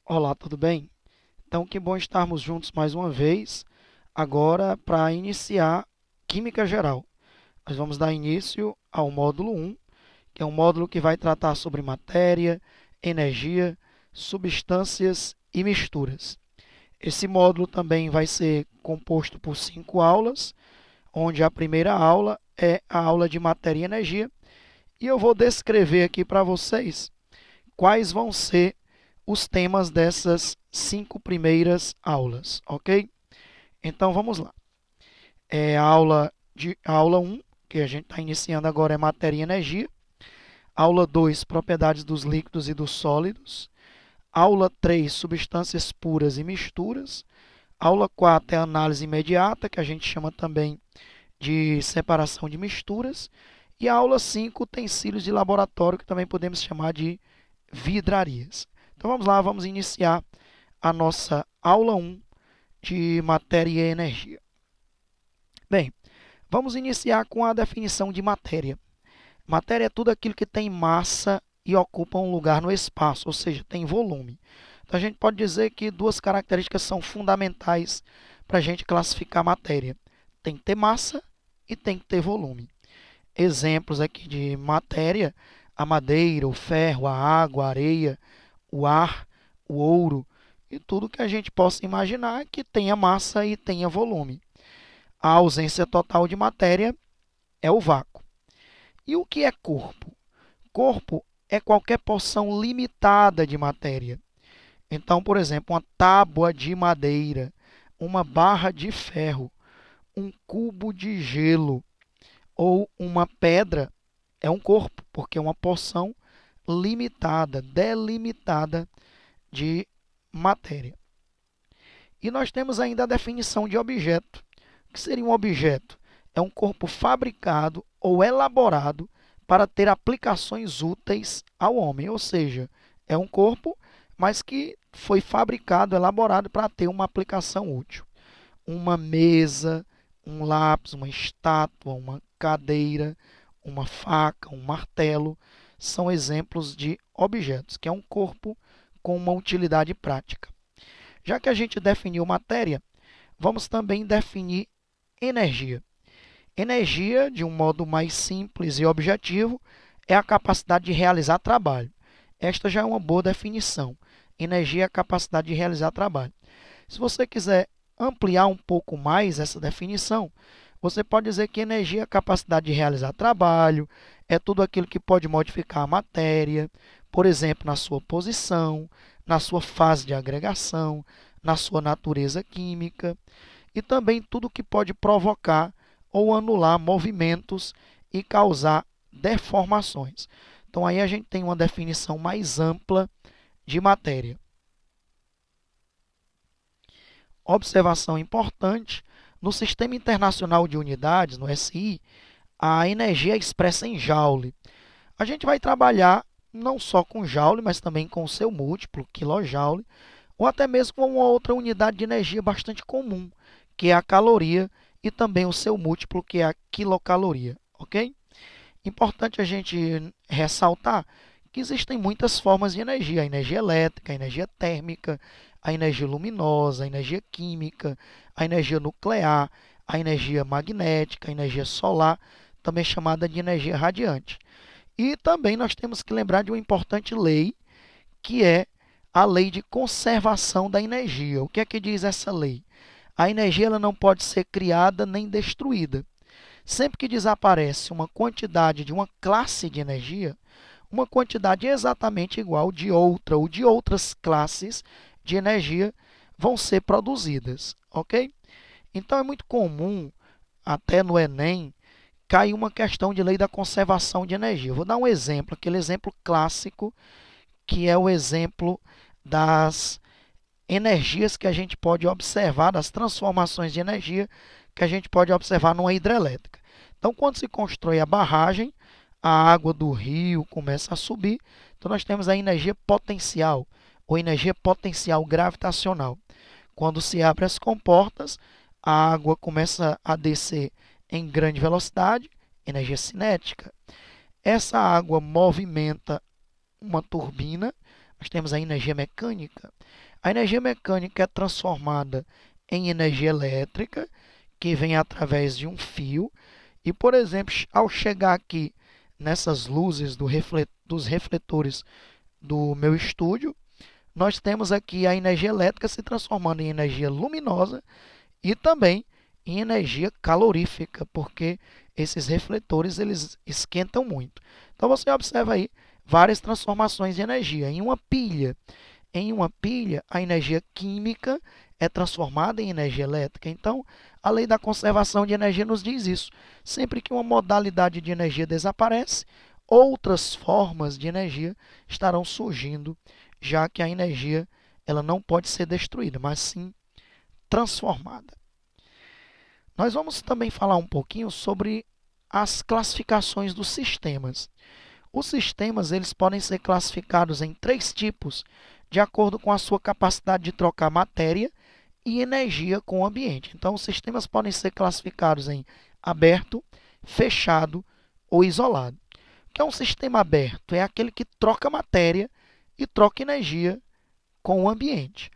Olá, tudo bem? Então, que bom estarmos juntos mais uma vez, agora para iniciar Química Geral. Nós vamos dar início ao módulo 1, que é um módulo que vai tratar sobre matéria, energia, substâncias e misturas. Esse módulo também vai ser composto por 5 aulas, onde a primeira aula é a aula de matéria e energia, e eu vou descrever aqui para vocês quais vão ser os temas dessas 5 primeiras aulas, ok? Então vamos lá. A aula 1, que a gente está iniciando agora, é matéria e energia. Aula 2, propriedades dos líquidos e dos sólidos. Aula 3, substâncias puras e misturas. Aula 4 é análise imediata, que a gente chama também de separação de misturas. E a aula 5, utensílios de laboratório, que também podemos chamar de vidrarias. Então vamos lá, vamos iniciar a nossa aula 1 de matéria e energia. Bem, vamos iniciar com a definição de matéria. Matéria é tudo aquilo que tem massa e ocupa um lugar no espaço, ou seja, tem volume. Então a gente pode dizer que duas características são fundamentais para a gente classificar matéria. Tem que ter massa e tem que ter volume. Exemplos aqui de matéria: a madeira, o ferro, a água, a areia, o ar, o ouro e tudo que a gente possa imaginar que tenha massa e tenha volume. A ausência total de matéria é o vácuo. E o que é corpo? Corpo é qualquer porção limitada de matéria. Então, por exemplo, uma tábua de madeira, uma barra de ferro, um cubo de gelo ou uma pedra é um corpo, porque é uma porção limitada, delimitada de matéria. E nós temos ainda a definição de objeto. O que seria um objeto? É um corpo fabricado ou elaborado para ter aplicações úteis ao homem, ou seja, é um corpo, mas que foi fabricado, elaborado para ter uma aplicação útil. Uma mesa, um lápis, uma estátua, uma cadeira, uma faca, um martelo, são exemplos de objetos, que é um corpo com uma utilidade prática. Já que a gente definiu matéria, vamos também definir energia. Energia, de um modo mais simples e objetivo, é a capacidade de realizar trabalho. Esta já é uma boa definição. Energia é a capacidade de realizar trabalho. Se você quiser ampliar um pouco mais essa definição, você pode dizer que energia é a capacidade de realizar trabalho, é tudo aquilo que pode modificar a matéria, por exemplo, na sua posição, na sua fase de agregação, na sua natureza química, e também tudo que pode provocar ou anular movimentos e causar deformações. Então aí a gente tem uma definição mais ampla de matéria. Observação importante: no Sistema Internacional de Unidades, no SI, a energia é expressa em joule. A gente vai trabalhar não só com joule, mas também com o seu múltiplo, quilojoule, ou até mesmo com uma outra unidade de energia bastante comum, que é a caloria, e também o seu múltiplo, que é a quilocaloria, ok? Importante a gente ressaltar que existem muitas formas de energia: a energia elétrica, a energia térmica, a energia luminosa, a energia química, a energia nuclear, a energia magnética, a energia solar, também chamada de energia radiante. E também nós temos que lembrar de uma importante lei, que é a lei de conservação da energia. O que é que diz essa lei? A energia ela não pode ser criada nem destruída. Sempre que desaparece uma quantidade de uma classe de energia, uma quantidade exatamente igual de outra ou de outras classes de energia vão ser produzidas, ok? Então é muito comum, até no Enem, cair uma questão de lei da conservação de energia. Vou dar um exemplo, aquele exemplo clássico, que é o exemplo das energias que a gente pode observar, das transformações de energia que a gente pode observar numa hidrelétrica. Então, quando se constrói a barragem, a água do rio começa a subir, então nós temos a energia potencial, ou energia potencial gravitacional. Quando se abre as comportas, a água começa a descer em grande velocidade, energia cinética. Essa água movimenta uma turbina, Nós temos a energia mecânica. A energia mecânica é transformada em energia elétrica, que vem através de um fio. E, por exemplo, ao chegar aqui nessas luzes dos refletores do meu estúdio, nós temos aqui a energia elétrica se transformando em energia luminosa e também em energia calorífica, porque esses refletores eles esquentam muito. Então você observa aí várias transformações de energia. Em uma pilha, a energia química é transformada em energia elétrica. Então, a lei da conservação de energia nos diz isso. Sempre que uma modalidade de energia desaparece, outras formas de energia estarão surgindo, já que a energia ela não pode ser destruída, mas sim transformada. Nós vamos também falar um pouquinho sobre as classificações dos sistemas. Os sistemas eles podem ser classificados em 3 tipos, de acordo com a sua capacidade de trocar matéria e energia com o ambiente. Então, os sistemas podem ser classificados em aberto, fechado ou isolado. O que é um sistema aberto? É aquele que troca matéria e troca energia com o ambiente.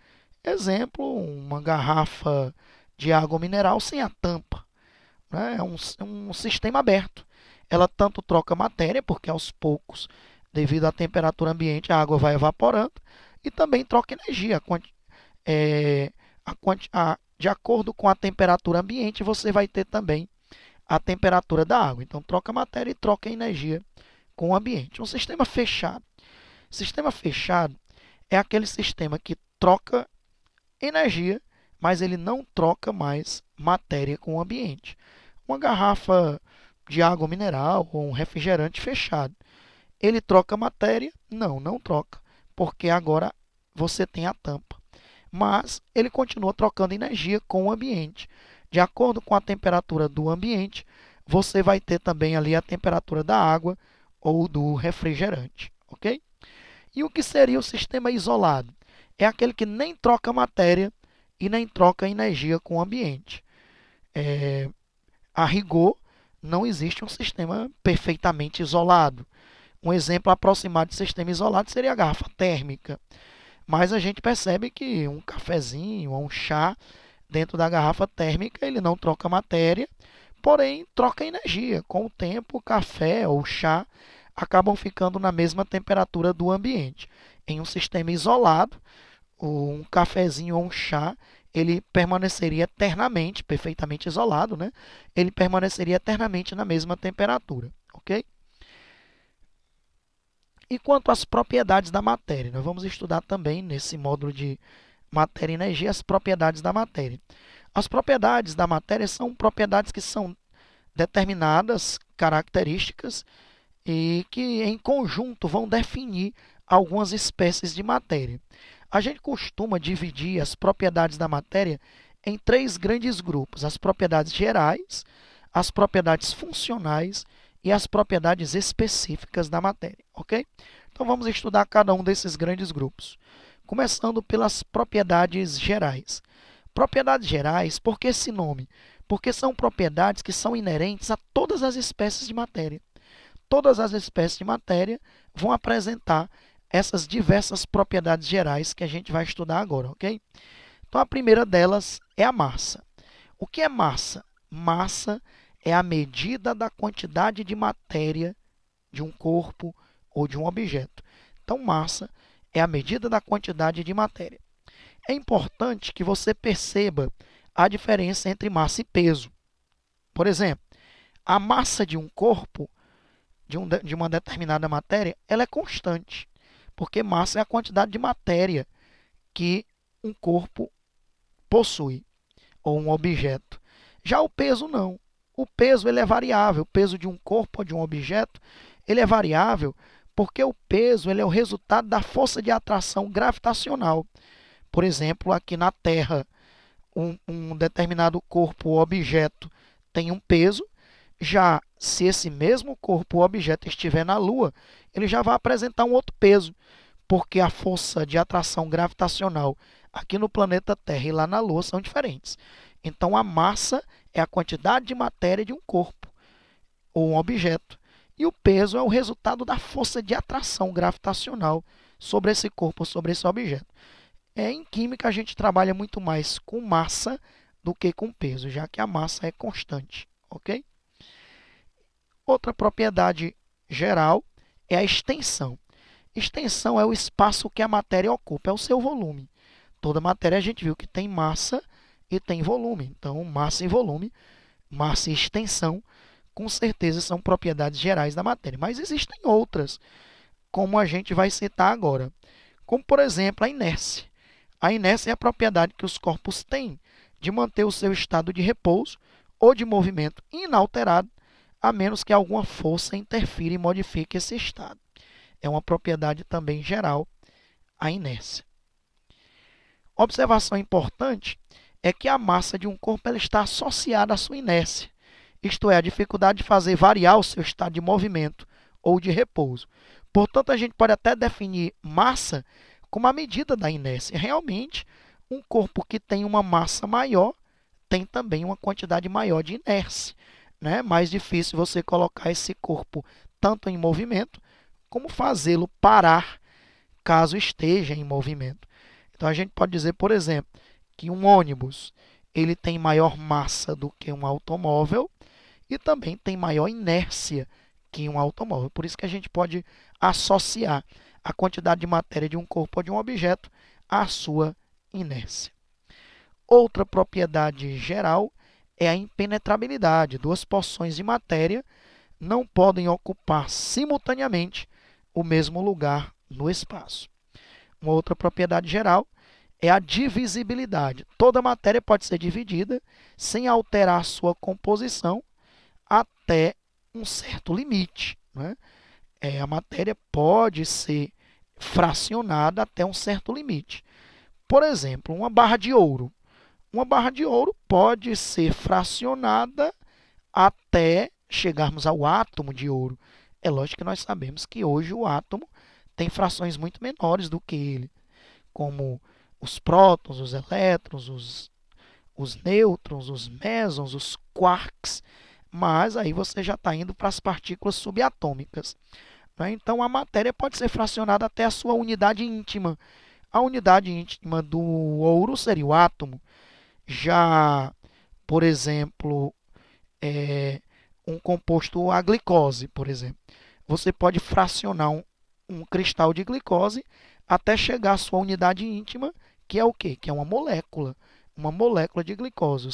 Exemplo, uma garrafa de água mineral sem a tampa, né? É um sistema aberto. Ela tanto troca matéria, porque aos poucos, devido à temperatura ambiente, a água vai evaporando, e também troca energia. De acordo com a temperatura ambiente, você vai ter também a temperatura da água. Então, troca matéria e troca energia com o ambiente. Um sistema fechado. Sistema fechado é aquele sistema que troca energia, mas ele não troca mais matéria com o ambiente. Uma garrafa de água mineral ou um refrigerante fechado. Ele troca matéria? Não, não troca, porque agora você tem a tampa. Mas ele continua trocando energia com o ambiente. De acordo com a temperatura do ambiente, você vai ter também ali a temperatura da água ou do refrigerante, ok? E o que seria o sistema isolado? É aquele que nem troca matéria e nem troca energia com o ambiente. A rigor, não existe um sistema perfeitamente isolado. Um exemplo aproximado de sistema isolado seria a garrafa térmica. Mas a gente percebe que um cafezinho ou um chá dentro da garrafa térmica, ele não troca matéria, porém troca energia. Com o tempo, o café ou o chá acabam ficando na mesma temperatura do ambiente. Em um sistema isolado, um cafezinho ou um chá, ele permaneceria eternamente, perfeitamente isolado, né? Ele permaneceria eternamente na mesma temperatura, ok? E quanto às propriedades da matéria, nós vamos estudar também nesse módulo de matéria e energia as propriedades da matéria. As propriedades da matéria são propriedades que são determinadas características e que em conjunto vão definir algumas espécies de matéria. A gente costuma dividir as propriedades da matéria em 3 grandes grupos: as propriedades gerais, as propriedades funcionais e as propriedades específicas da matéria, ok? Então vamos estudar cada um desses grandes grupos. Começando pelas propriedades gerais. Propriedades gerais, por que esse nome? Porque são propriedades que são inerentes a todas as espécies de matéria. Todas as espécies de matéria vão apresentar essas diversas propriedades gerais que a gente vai estudar agora, ok? Então a primeira delas é a massa. O que é massa? Massa é a medida da quantidade de matéria de um corpo ou de um objeto. Então, massa é a medida da quantidade de matéria. É importante que você perceba a diferença entre massa e peso. Por exemplo, a massa de um corpo, de uma determinada matéria, ela é constante, porque massa é a quantidade de matéria que um corpo possui, ou um objeto. Já o peso não. O peso ele é variável. O peso de um corpo ou de um objeto ele é variável porque o peso ele é o resultado da força de atração gravitacional. Por exemplo, aqui na Terra, um determinado corpo ou objeto tem um peso. Já se esse mesmo corpo ou objeto estiver na Lua, ele já vai apresentar um outro peso, porque a força de atração gravitacional aqui no planeta Terra e lá na Lua são diferentes. Então, a massa é a quantidade de matéria de um corpo ou um objeto. E o peso é o resultado da força de atração gravitacional sobre esse corpo, sobre esse objeto. Em química, a gente trabalha muito mais com massa do que com peso, já que a massa é constante, ok? Outra propriedade geral é a extensão. Extensão é o espaço que a matéria ocupa, é o seu volume. Toda matéria a gente viu que tem massa e tem volume. Então, massa e volume, massa e extensão, com certeza são propriedades gerais da matéria. Mas existem outras, como a gente vai citar agora. Como, por exemplo, a inércia. A inércia é a propriedade que os corpos têm de manter o seu estado de repouso ou de movimento inalterado, a menos que alguma força interfira e modifique esse estado. É uma propriedade também geral, a inércia. Observação importante é que a massa de um corpo ela está associada à sua inércia, isto é, a dificuldade de fazer variar o seu estado de movimento ou de repouso. Portanto, a gente pode até definir massa como a medida da inércia. Realmente, um corpo que tem uma massa maior tem também uma quantidade maior de inércia. Né? Mais difícil você colocar esse corpo tanto em movimento, como fazê-lo parar caso esteja em movimento. Então, a gente pode dizer, por exemplo, que um ônibus ele tem maior massa do que um automóvel e também tem maior inércia que um automóvel. Por isso que a gente pode associar a quantidade de matéria de um corpo ou de um objeto à sua inércia. Outra propriedade geral é a impenetrabilidade. Duas porções de matéria não podem ocupar simultaneamente o mesmo lugar no espaço. Uma outra propriedade geral é a divisibilidade. Toda matéria pode ser dividida sem alterar sua composição até um certo limite. Né? A matéria pode ser fracionada até um certo limite. Por exemplo, uma barra de ouro. Uma barra de ouro pode ser fracionada até chegarmos ao átomo de ouro. É lógico que nós sabemos que hoje o átomo tem frações muito menores do que ele, como os prótons, os elétrons, os nêutrons, os mesons, os quarks, mas aí você já está indo para as partículas subatômicas. Né? Então, a matéria pode ser fracionada até a sua unidade íntima. A unidade íntima do ouro seria o átomo. Já, por exemplo, um composto, a glicose, por exemplo. Você pode fracionar um cristal de glicose até chegar à sua unidade íntima, que é o quê? Que é uma molécula de glicose,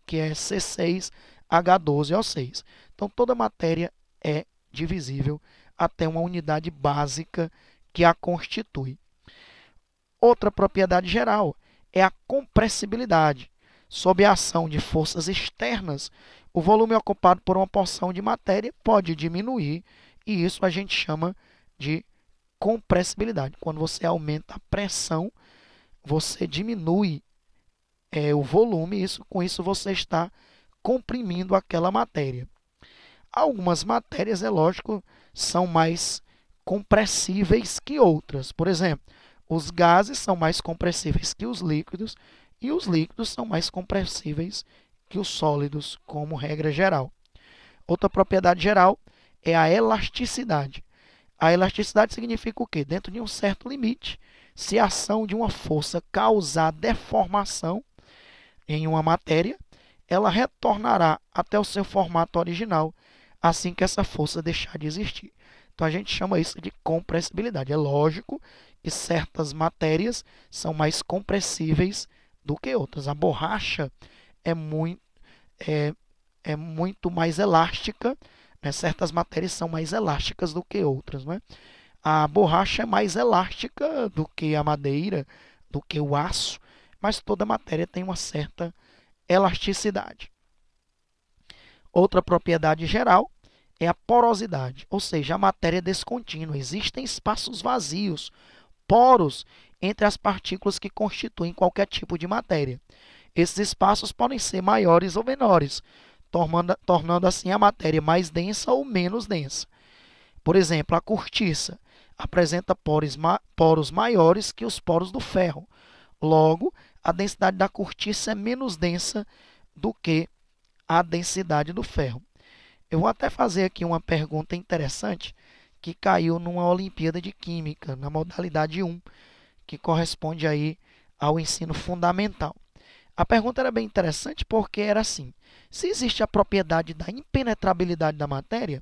que é C6H12O6. Então, toda matéria é divisível até uma unidade básica que a constitui. Outra propriedade geral é a compressibilidade. Sob a ação de forças externas, o volume ocupado por uma porção de matéria pode diminuir, e isso a gente chama de compressibilidade. Quando você aumenta a pressão, você diminui o volume, com isso você está comprimindo aquela matéria. Algumas matérias, é lógico, são mais compressíveis que outras. Por exemplo, os gases são mais compressíveis que os líquidos e os líquidos são mais compressíveis que os sólidos, como regra geral. Outra propriedade geral é a elasticidade. A elasticidade significa o quê? Dentro de um certo limite, se a ação de uma força causar deformação em uma matéria, ela retornará até o seu formato original assim que essa força deixar de existir. Então, a gente chama isso de compressibilidade. É lógico que certas matérias são mais compressíveis do que outras. A borracha é muito mais elástica, né? Certas matérias são mais elásticas do que outras. Né? A borracha é mais elástica do que a madeira, do que o aço, mas toda matéria tem uma certa elasticidade. Outra propriedade geral é a porosidade, ou seja, a matéria é descontínua. Existem espaços vazios, poros, entre as partículas que constituem qualquer tipo de matéria. Esses espaços podem ser maiores ou menores, tornando assim a matéria mais densa ou menos densa. Por exemplo, a cortiça apresenta poros maiores que os poros do ferro. Logo, a densidade da cortiça é menos densa do que a densidade do ferro. Eu vou até fazer aqui uma pergunta interessante, que caiu numa Olimpíada de Química, na modalidade 1, que corresponde aí ao ensino fundamental. A pergunta era bem interessante porque era assim: se existe a propriedade da impenetrabilidade da matéria,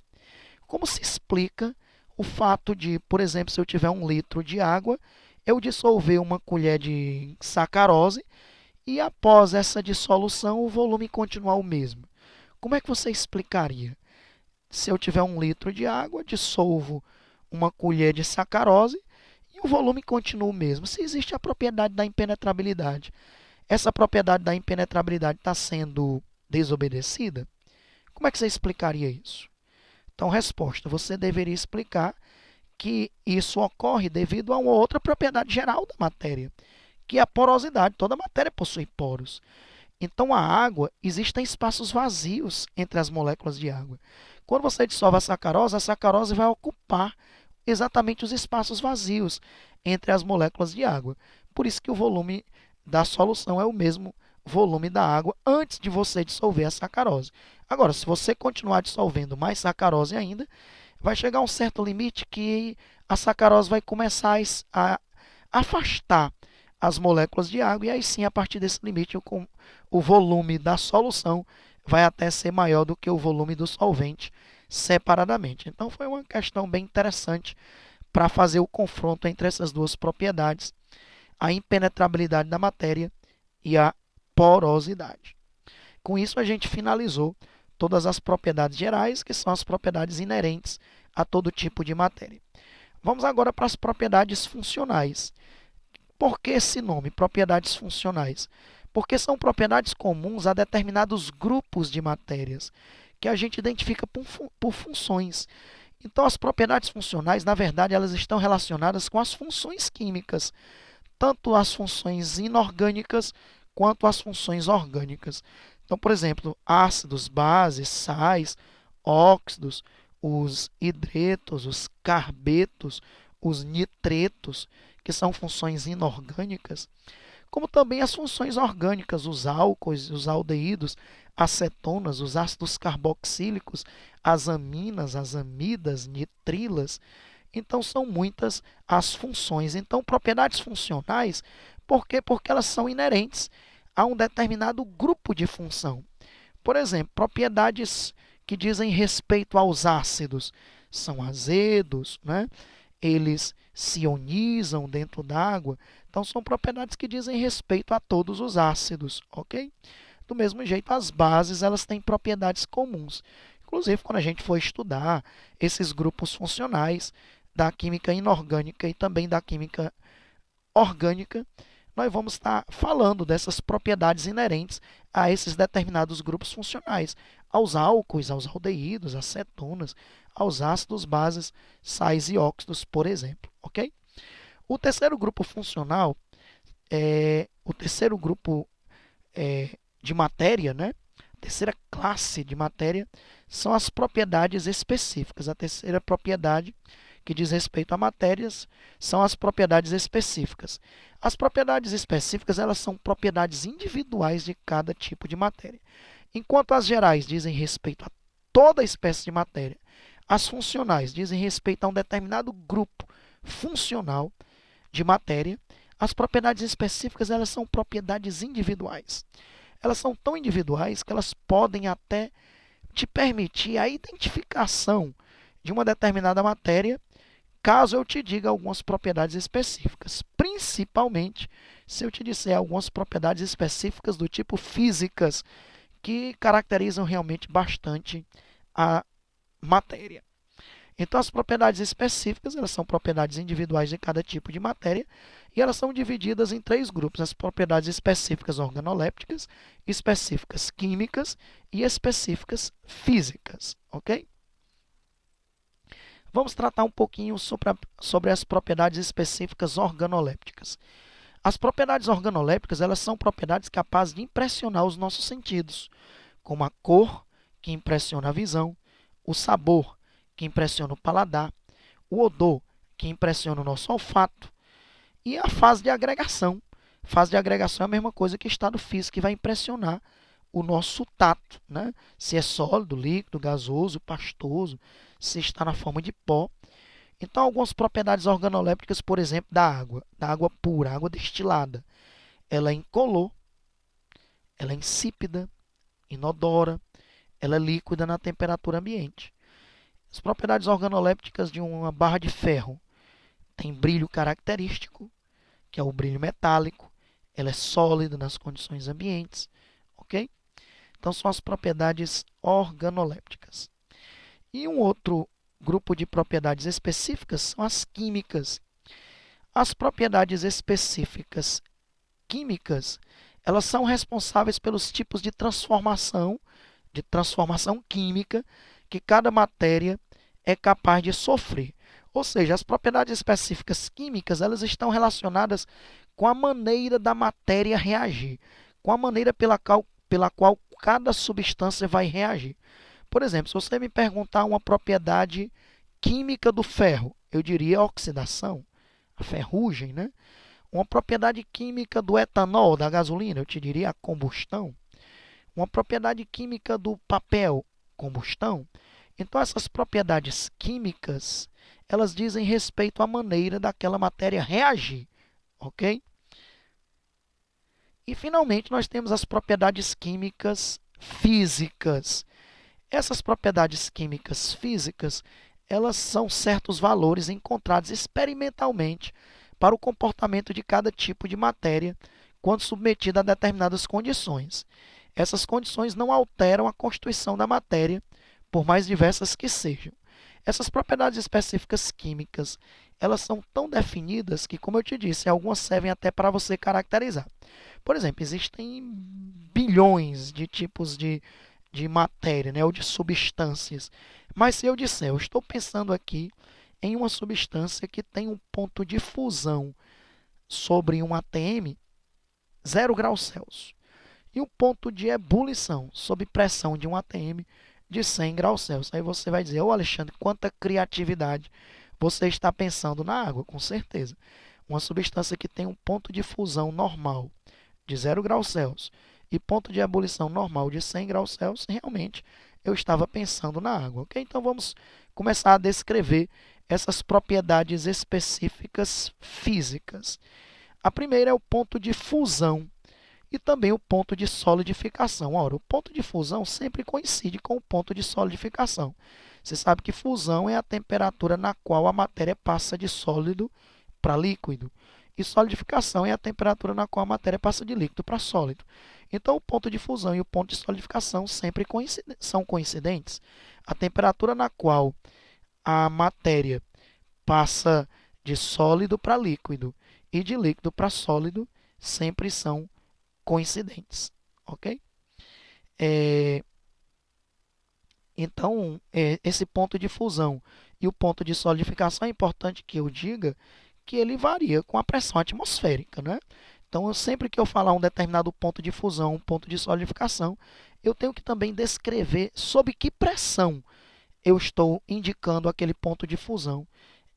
como se explica o fato de, por exemplo, se eu tiver 1 litro de água, eu dissolver 1 colher de sacarose e após essa dissolução o volume continuar o mesmo? Como é que você explicaria? Se eu tiver 1 litro de água, dissolvo 1 colher de sacarose e o volume continua o mesmo. Se existe a propriedade da impenetrabilidade, essa propriedade da impenetrabilidade está sendo desobedecida? Como é que você explicaria isso? Então, resposta: você deveria explicar que isso ocorre devido a uma outra propriedade geral da matéria, que é a porosidade. Toda matéria possui poros. Então, a água, existem espaços vazios entre as moléculas de água. Quando você dissolve a sacarose vai ocupar exatamente os espaços vazios entre as moléculas de água. Por isso que o volume da solução é o mesmo volume da água antes de você dissolver a sacarose. Agora, se você continuar dissolvendo mais sacarose ainda, vai chegar a um certo limite que a sacarose vai começar a afastar as moléculas de água, e aí sim, a partir desse limite, o volume da solução vai até ser maior do que o volume do solvente separadamente. Então, foi uma questão bem interessante para fazer o confronto entre essas duas propriedades, a impenetrabilidade da matéria e a porosidade. Com isso, a gente finalizou todas as propriedades gerais, que são as propriedades inerentes a todo tipo de matéria. Vamos agora para as propriedades funcionais. Por que esse nome, propriedades funcionais? Porque são propriedades comuns a determinados grupos de matérias, que a gente identifica por funções. Então, as propriedades funcionais, na verdade, elas estão relacionadas com as funções químicas, tanto as funções inorgânicas quanto as funções orgânicas. Então, por exemplo, ácidos, bases, sais, óxidos, os hidretos, os carbetos, os nitretos, que são funções inorgânicas, como também as funções orgânicas, os álcoois, os aldeídos, acetonas, os ácidos carboxílicos, as aminas, as amidas, nitrilas. Então, são muitas as funções. Então, propriedades funcionais, por quê? Porque elas são inerentes a um determinado grupo de função. Por exemplo, propriedades que dizem respeito aos ácidos são azedos, né? Eles se ionizam dentro d'água. Então, são propriedades que dizem respeito a todos os ácidos, ok? Do mesmo jeito, as bases, elas têm propriedades comuns. Inclusive, quando a gente for estudar esses grupos funcionais da química inorgânica e também da química orgânica, nós vamos estar falando dessas propriedades inerentes a esses determinados grupos funcionais, aos álcoois, aos aldeídos, às cetonas, aos ácidos, bases, sais e óxidos, por exemplo, ok? O terceiro grupo funcional, o terceiro grupo de matéria, né? A terceira classe de matéria são as propriedades específicas. A terceira propriedade que diz respeito a matérias são as propriedades específicas. As propriedades específicas, elas são propriedades individuais de cada tipo de matéria. Enquanto as gerais dizem respeito a toda a espécie de matéria, as funcionais dizem respeito a um determinado grupo funcional de matéria, as propriedades específicas, elas são propriedades individuais. Elas são tão individuais que elas podem até te permitir a identificação de uma determinada matéria, caso eu te diga algumas propriedades específicas, principalmente se eu te disser algumas propriedades específicas do tipo físicas, que caracterizam realmente bastante a matéria. Então, as propriedades específicas, elas são propriedades individuais de cada tipo de matéria, e elas são divididas em 3 grupos: as propriedades específicas organolépticas, específicas químicas e específicas físicas, ok? Vamos tratar um pouquinho sobre as propriedades específicas organolépticas. As propriedades organolépticas, elas são propriedades capazes de impressionar os nossos sentidos, como a cor, que impressiona a visão, o sabor, que impressiona o paladar, o odor, que impressiona o nosso olfato, e a fase de agregação. Fase de agregação é a mesma coisa que estado físico, que vai impressionar o nosso tato, né? Se é sólido, líquido, gasoso, pastoso, se está na forma de pó. Então, algumas propriedades organolépticas, por exemplo, da água pura, água destilada, ela é incolor, ela é insípida, inodora, ela é líquida na temperatura ambiente. As propriedades organolépticas de uma barra de ferro têm brilho característico, que é o brilho metálico, ela é sólida nas condições ambientes, ok? Então, são as propriedades organolépticas. E um outro grupo de propriedades específicas são as químicas. As propriedades específicas químicas, elas são responsáveis pelos tipos de transformação química que cada matéria é capaz de sofrer. Ou seja, as propriedades específicas químicas, elas estão relacionadas com a maneira da matéria reagir, com a maneira pela qual cada substância vai reagir. Por exemplo, se você me perguntar uma propriedade química do ferro, eu diria oxidação, a ferrugem, né? Uma propriedade química do etanol, da gasolina, eu te diria a combustão. Uma propriedade química do papel, combustão. Então, essas propriedades químicas, elas dizem respeito à maneira daquela matéria reagir, ok? E, finalmente, nós temos as propriedades químicas físicas. Essas propriedades químicas físicas, elas são certos valores encontrados experimentalmente para o comportamento de cada tipo de matéria quando submetida a determinadas condições. Essas condições não alteram a constituição da matéria, por mais diversas que sejam. Essas propriedades específicas químicas, elas são tão definidas que, como eu te disse, algumas servem até para você caracterizar. Por exemplo, existem bilhões de tipos de matéria, né, ou de substâncias. Mas se eu disser, eu estou pensando aqui em uma substância que tem um ponto de fusão sobre um ATM 0 graus Celsius e um ponto de ebulição sob pressão de um ATM de 100 graus Celsius. Aí você vai dizer, ô Alexandre, quanta criatividade você está pensando na água, com certeza. Uma substância que tem um ponto de fusão normal de 0 graus Celsius e ponto de ebulição normal de 100 graus Celsius, realmente eu estava pensando na água. Ok? Então vamos começar a descrever essas propriedades específicas físicas. A primeira é o ponto de fusão e também o ponto de solidificação. Ora, o ponto de fusão sempre coincide com o ponto de solidificação. Você sabe que fusão é a temperatura na qual a matéria passa de sólido para líquido. E solidificação é a temperatura na qual a matéria passa de líquido para sólido. Então, o ponto de fusão e o ponto de solidificação sempre são coincidentes. A temperatura na qual a matéria passa de sólido para líquido e de líquido para sólido sempre são coincidentes, ok? Então, esse ponto de fusão e o ponto de solidificação é importante que eu diga que ele varia com a pressão atmosférica, né? Então, sempre que eu falar um determinado ponto de fusão, um ponto de solidificação, eu tenho que também descrever sob que pressão eu estou indicando aquele ponto de fusão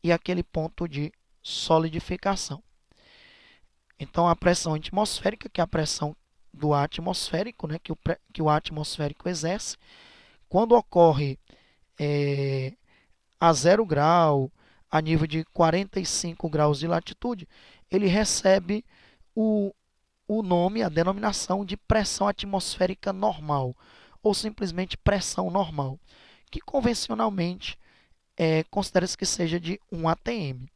e aquele ponto de solidificação. Então, a pressão atmosférica, que é a pressão do ar atmosférico, né, que o ar atmosférico exerce, quando ocorre a 0 grau, a nível de 45 graus de latitude, ele recebe o nome, a denominação de pressão atmosférica normal, ou simplesmente pressão normal, que convencionalmente considera-se que seja de 1 atm.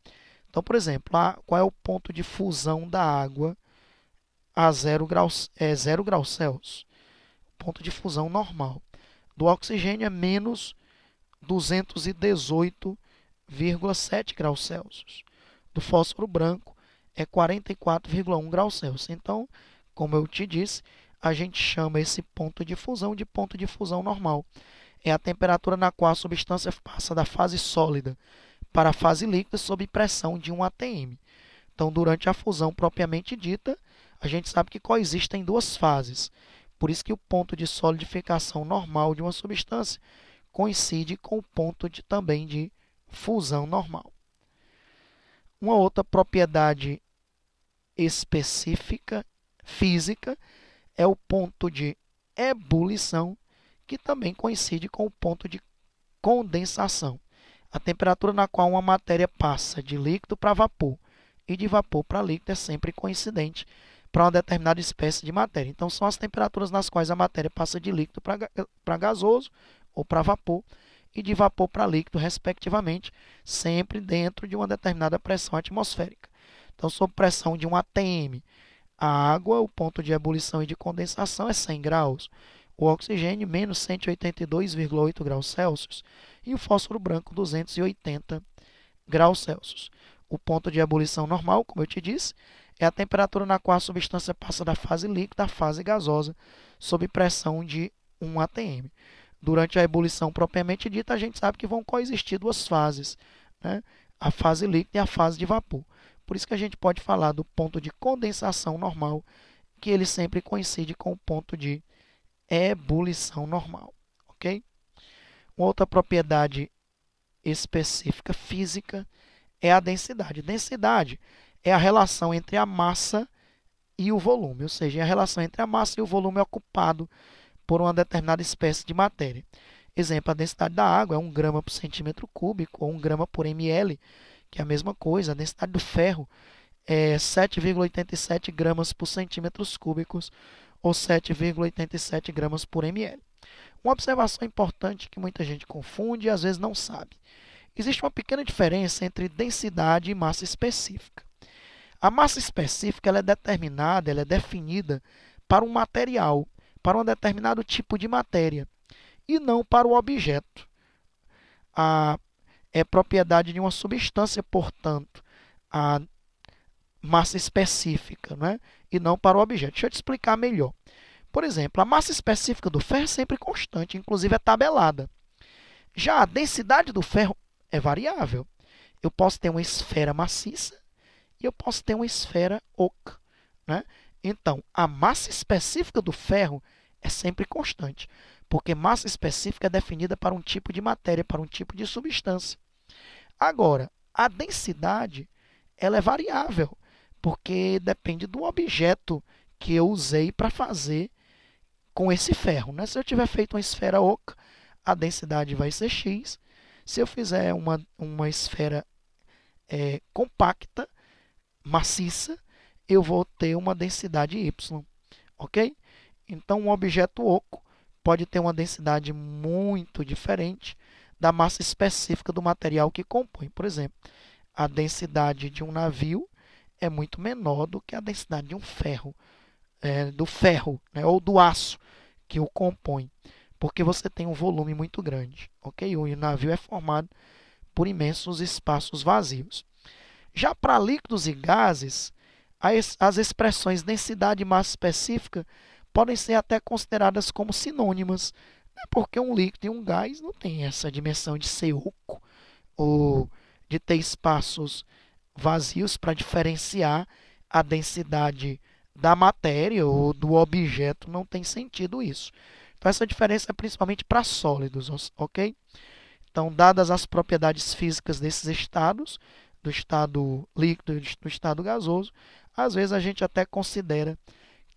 Então, por exemplo, qual é o ponto de fusão da água a 0 graus Celsius? O ponto de fusão normal. Do oxigênio é menos 218,7 graus Celsius. Do fósforo branco é 44,1 graus Celsius. Então, como eu te disse, a gente chama esse ponto de fusão de ponto de fusão normal. É a temperatura na qual a substância passa da fase sólida para a fase líquida sob pressão de 1 atm. Então, durante a fusão propriamente dita, a gente sabe que coexistem duas fases. Por isso que o ponto de solidificação normal de uma substância coincide com o ponto também de fusão normal. Uma outra propriedade específica física é o ponto de ebulição, que também coincide com o ponto de condensação. A temperatura na qual uma matéria passa de líquido para vapor e de vapor para líquido é sempre coincidente para uma determinada espécie de matéria. Então, são as temperaturas nas quais a matéria passa de líquido para gasoso ou para vapor e de vapor para líquido, respectivamente, sempre dentro de uma determinada pressão atmosférica. Então, sob pressão de 1 atm, a água, o ponto de ebulição e de condensação é 100 graus. O oxigênio, menos 182,8 graus Celsius. E o fósforo branco, 280 graus Celsius. O ponto de ebulição normal, como eu te disse, é a temperatura na qual a substância passa da fase líquida à fase gasosa, sob pressão de 1 atm. Durante a ebulição propriamente dita, a gente sabe que vão coexistir duas fases, né? A fase líquida e a fase de vapor. Por isso que a gente pode falar do ponto de condensação normal, que ele sempre coincide com o ponto de ebulição normal, ok? Uma outra propriedade específica física é a densidade. Densidade é a relação entre a massa e o volume, ou seja, é a relação entre a massa e o volume ocupado por uma determinada espécie de matéria. Exemplo, a densidade da água é 1 grama por centímetro cúbico ou 1 grama por ml, que é a mesma coisa. A densidade do ferro é 7,87 gramas por centímetros cúbicos ou 7,87 gramas por ml. Uma observação importante que muita gente confunde e às vezes não sabe. Existe uma pequena diferença entre densidade e massa específica. A massa específica ela é determinada, ela é definida para um material, para um determinado tipo de matéria, e não para o objeto. É propriedade de uma substância, portanto, a massa específica, né? E não para o objeto. Deixa eu te explicar melhor. Por exemplo, a massa específica do ferro é sempre constante, inclusive é tabelada. Já a densidade do ferro é variável. Eu posso ter uma esfera maciça e eu posso ter uma esfera oca, né? Então, a massa específica do ferro é sempre constante, porque massa específica é definida para um tipo de matéria, para um tipo de substância. Agora, a densidade ela é variável, porque depende do objeto que eu usei para fazer com esse ferro, né? Se eu tiver feito uma esfera oca, a densidade vai ser X. Se eu fizer uma esfera compacta, maciça, eu vou ter uma densidade Y, ok? Então, um objeto oco pode ter uma densidade muito diferente da massa específica do material que compõe. Por exemplo, a densidade de um navio é muito menor do que a densidade de um ferro, do ferro, né, ou do aço que o compõe, porque você tem um volume muito grande, ok? O navio é formado por imensos espaços vazios. Já para líquidos e gases, as expressões densidade e massa específica podem ser até consideradas como sinônimas, né? Porque um líquido e um gás não tem essa dimensão de ser oco ou de ter espaços vazios para diferenciar a densidade da matéria ou do objeto, não tem sentido isso. Então, essa diferença é principalmente para sólidos, ok? Então, dadas as propriedades físicas desses estados, do estado líquido e do estado gasoso, às vezes a gente até considera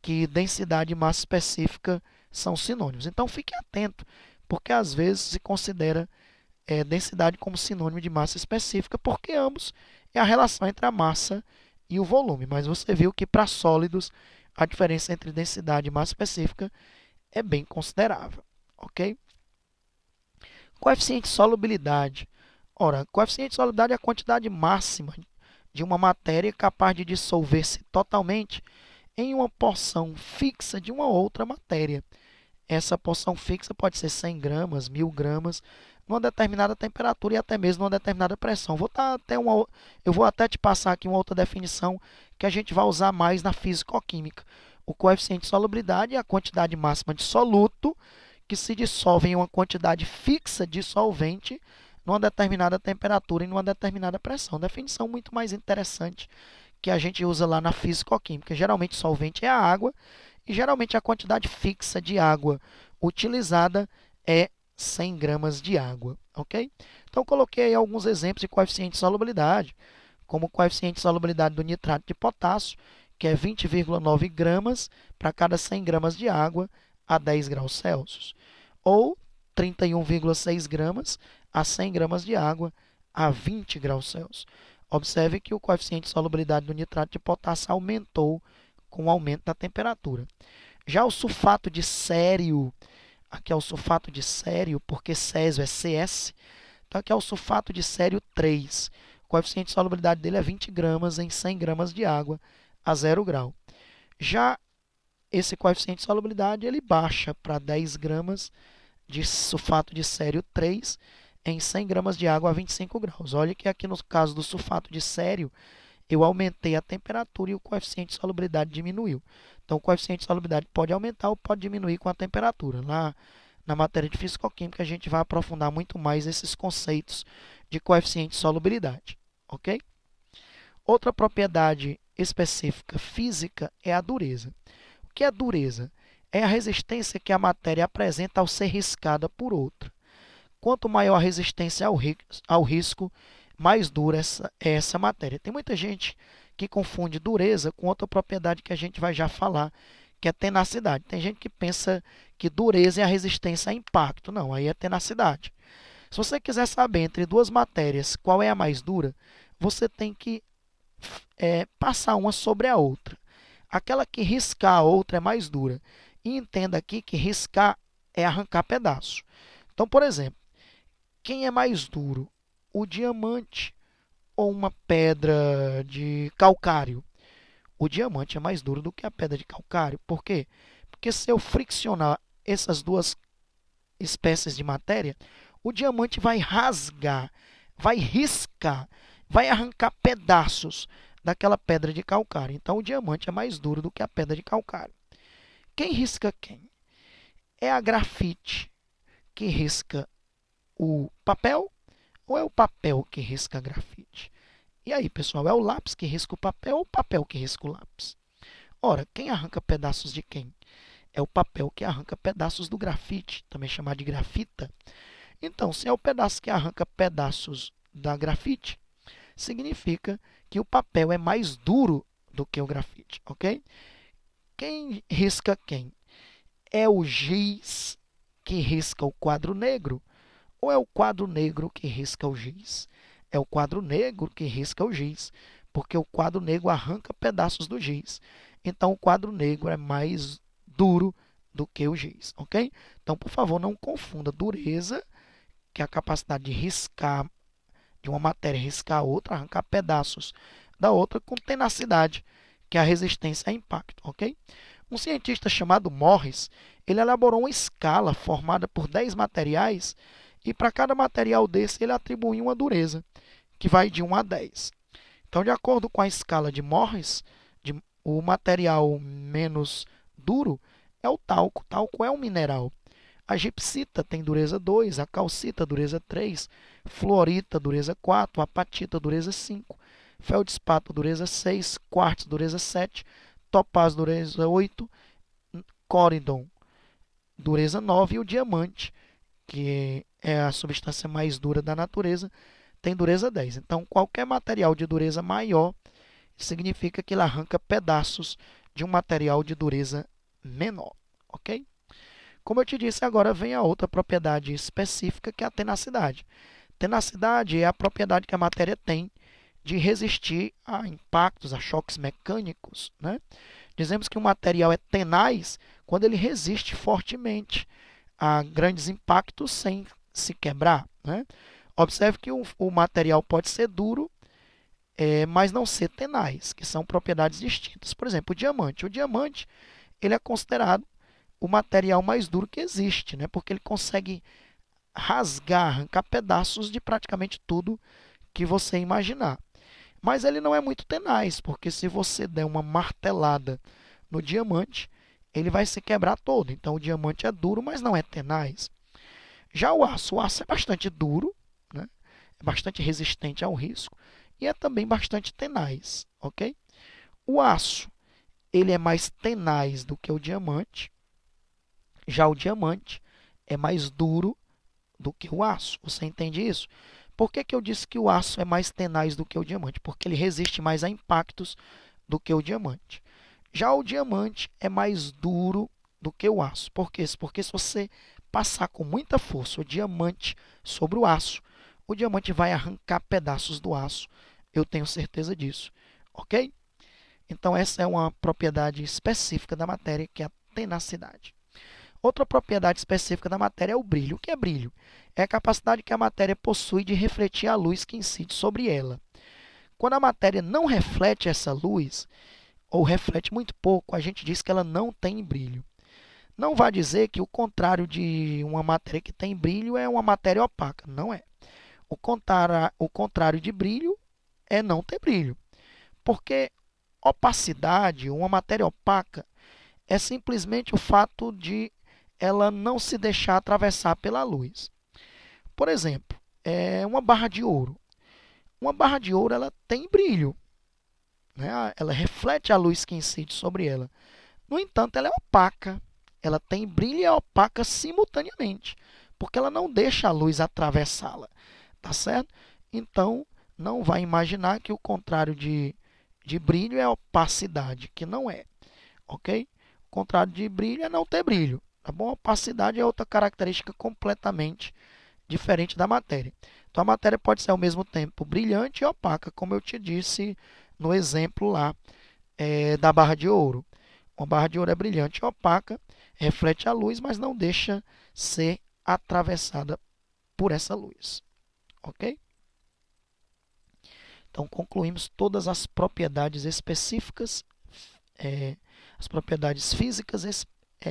que densidade e massa específica são sinônimos. Então, fique atento, porque às vezes se considera densidade como sinônimo de massa específica, porque ambos é a relação entre a massa e o volume. Mas você viu que para sólidos a diferença entre densidade e massa específica é bem considerável, ok? Coeficiente de solubilidade. Ora, coeficiente de solubilidade é a quantidade máxima de uma matéria capaz de dissolver-se totalmente em uma porção fixa de uma outra matéria. Essa porção fixa pode ser 100 gramas, 1000 gramas, numa determinada temperatura e até mesmo numa determinada pressão. Eu vou até te passar aqui uma outra definição que a gente vai usar mais na físico-química. O coeficiente de solubilidade é a quantidade máxima de soluto que se dissolve em uma quantidade fixa de solvente numa determinada temperatura e numa determinada pressão. Definição muito mais interessante que a gente usa lá na físico-química. Geralmente solvente é a água e geralmente a quantidade fixa de água utilizada é 100 gramas de água, ok? Então, coloquei aí alguns exemplos de coeficiente de solubilidade, como o coeficiente de solubilidade do nitrato de potássio, que é 20,9 gramas para cada 100 gramas de água a 10 graus Celsius, ou 31,6 gramas a 100 gramas de água a 20 graus Celsius. Observe que o coeficiente de solubilidade do nitrato de potássio aumentou com o aumento da temperatura. Já o sulfato de cério, aqui é o sulfato de cério, porque césio é CS, então aqui é o sulfato de cério 3. O coeficiente de solubilidade dele é 20 gramas em 100 gramas de água a 0 grau. Já esse coeficiente de solubilidade ele baixa para 10 gramas de sulfato de cério 3 em 100 gramas de água a 25 graus. Olha que aqui no caso do sulfato de cério, eu aumentei a temperatura e o coeficiente de solubilidade diminuiu. Então, o coeficiente de solubilidade pode aumentar ou pode diminuir com a temperatura. Lá na matéria de físico-química, a gente vai aprofundar muito mais esses conceitos de coeficiente de solubilidade. Ok? Outra propriedade específica física é a dureza. O que é dureza? É a resistência que a matéria apresenta ao ser riscada por outra. Quanto maior a resistência ao risco, mais dura é essa matéria. Tem muita gente que confunde dureza com outra propriedade que a gente vai já falar, que é tenacidade. Tem gente que pensa que dureza é a resistência a impacto. Não, aí é tenacidade. Se você quiser saber entre duas matérias qual é a mais dura, você tem que passar uma sobre a outra. Aquela que riscar a outra é mais dura. E entenda aqui que riscar é arrancar pedaço. Então, por exemplo, quem é mais duro? O diamante ou uma pedra de calcário? O diamante é mais duro do que a pedra de calcário. Por quê? Porque se eu friccionar essas duas espécies de matéria, o diamante vai rasgar, vai riscar, vai arrancar pedaços daquela pedra de calcário. Então, o diamante é mais duro do que a pedra de calcário. Quem risca quem? É a grafite que risca o papel ou é o papel que risca a grafite? E aí, pessoal, é o lápis que risca o papel ou o papel que risca o lápis? Ora, quem arranca pedaços de quem? É o papel que arranca pedaços do grafite, também chamado de grafita. Então, se é o pedaço que arranca pedaços da grafite, significa que o papel é mais duro do que o grafite, ok? Quem risca quem? É o giz que risca o quadro negro ou é o quadro negro que risca o giz? É o quadro negro que risca o giz, porque o quadro negro arranca pedaços do giz. Então, o quadro negro é mais duro do que o giz, ok? Então, por favor, não confunda dureza, que é a capacidade de riscar, de uma matéria riscar a outra, arrancar pedaços da outra, com tenacidade, que é a resistência a impacto, ok? Um cientista chamado Morris, ele elaborou uma escala formada por 10 materiais e para cada material desse ele atribuiu uma dureza, que vai de 1 a 10. Então, de acordo com a escala de Morris, o material menos duro é o talco. O talco é um mineral. A gipsita tem dureza 2, a calcita dureza 3, fluorita dureza 4, a apatita dureza 5, feldspato dureza 6, quartzo dureza 7, topázio dureza 8, coridon dureza 9 e o diamante, que é a substância mais dura da natureza, tem dureza 10. Então, qualquer material de dureza maior significa que ele arranca pedaços de um material de dureza menor, ok? Como eu te disse, agora vem a outra propriedade específica, que é a tenacidade. Tenacidade é a propriedade que a matéria tem de resistir a impactos, a choques mecânicos, né? Dizemos que um material é tenaz quando ele resiste fortemente a grandes impactos sem se quebrar, né? Observe que o material pode ser duro, mas não ser tenaz, que são propriedades distintas. Por exemplo, o diamante. O diamante ele é considerado o material mais duro que existe, né? Porque ele consegue rasgar, arrancar pedaços de praticamente tudo que você imaginar. Mas ele não é muito tenaz, porque se você der uma martelada no diamante, ele vai se quebrar todo. Então, o diamante é duro, mas não é tenaz. Já o aço é bastante duro, né? É bastante resistente ao risco e é também bastante tenaz, ok? O aço, ele é mais tenaz do que o diamante. Já o diamante é mais duro do que o aço. Você entende isso? Por que eu disse que o aço é mais tenaz do que o diamante? Porque ele resiste mais a impactos do que o diamante. Já o diamante é mais duro do que o aço. Por quê? Porque se você passar com muita força o diamante sobre o aço, o diamante vai arrancar pedaços do aço. Eu tenho certeza disso, ok? Então, essa é uma propriedade específica da matéria, que é a tenacidade. Outra propriedade específica da matéria é o brilho. O que é brilho? É a capacidade que a matéria possui de refletir a luz que incide sobre ela. Quando a matéria não reflete essa luz, ou reflete muito pouco, a gente diz que ela não tem brilho. Não vai dizer que o contrário de uma matéria que tem brilho é uma matéria opaca. Não é. O contrário de brilho é não ter brilho. Porque opacidade, uma matéria opaca, é simplesmente o fato de ela não se deixar atravessar pela luz. Por exemplo, uma barra de ouro. Uma barra de ouro ela tem brilho, né? Ela reflete a luz que incide sobre ela. No entanto, ela é opaca. Ela tem brilho e é opaca simultaneamente, porque ela não deixa a luz atravessá-la. Tá certo? Então, não vai imaginar que o contrário de brilho é opacidade, que não é. Ok? O contrário de brilho é não ter brilho. Tá bom? Opacidade é outra característica completamente diferente da matéria. Então, a matéria pode ser ao mesmo tempo brilhante e opaca, como eu te disse no exemplo lá da barra de ouro. Uma barra de ouro é brilhante e opaca, reflete a luz, mas não deixa ser atravessada por essa luz. Ok? Então, concluímos todas as propriedades específicas, as propriedades físicas